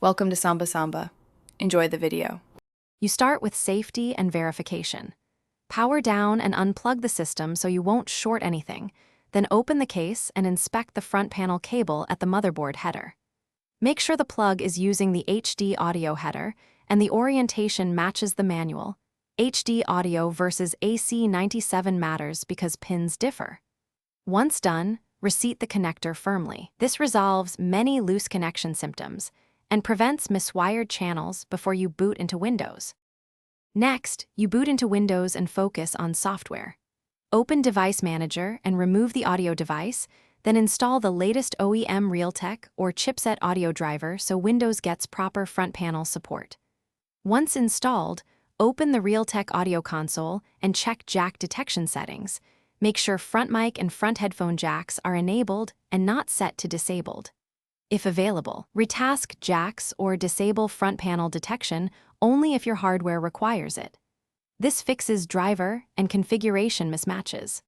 Welcome to Samba Samba. Enjoy the video. You start with safety and verification. Power down and unplug the system so you won't short anything, then open the case and inspect the front panel cable at the motherboard header. Make sure the plug is using the HD audio header and the orientation matches the manual. HD audio versus AC 97 matters because pins differ. Once done, reseat the connector firmly. This resolves many loose connection symptoms and prevents miswired channels before you boot into Windows. Next, you boot into Windows and focus on software. Open Device Manager and remove the audio device, then install the latest OEM Realtek or chipset audio driver so Windows gets proper front panel support. Once installed, open the Realtek audio console and check jack detection settings. Make sure front mic and front headphone jacks are enabled and not set to disabled. If available, retask jacks or disable front panel detection only if your hardware requires it. This fixes driver and configuration mismatches.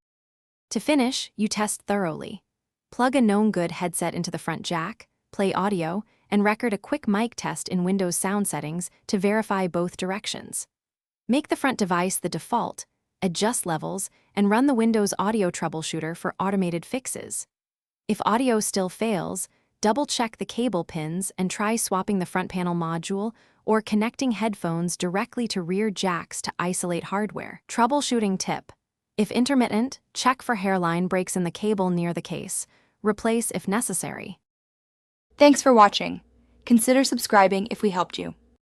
To finish, you test thoroughly. Plug a known good headset into the front jack, play audio, and record a quick mic test in Windows sound settings to verify both directions. Make the front device the default, adjust levels, and run the Windows Audio Troubleshooter for automated fixes. If audio still fails, double-check the cable pins and try swapping the front panel module or connecting headphones directly to rear jacks to isolate hardware. Troubleshooting tip: if intermittent, check for hairline breaks in the cable near the case. Replace if necessary. Thanks for watching. Consider subscribing if we helped you.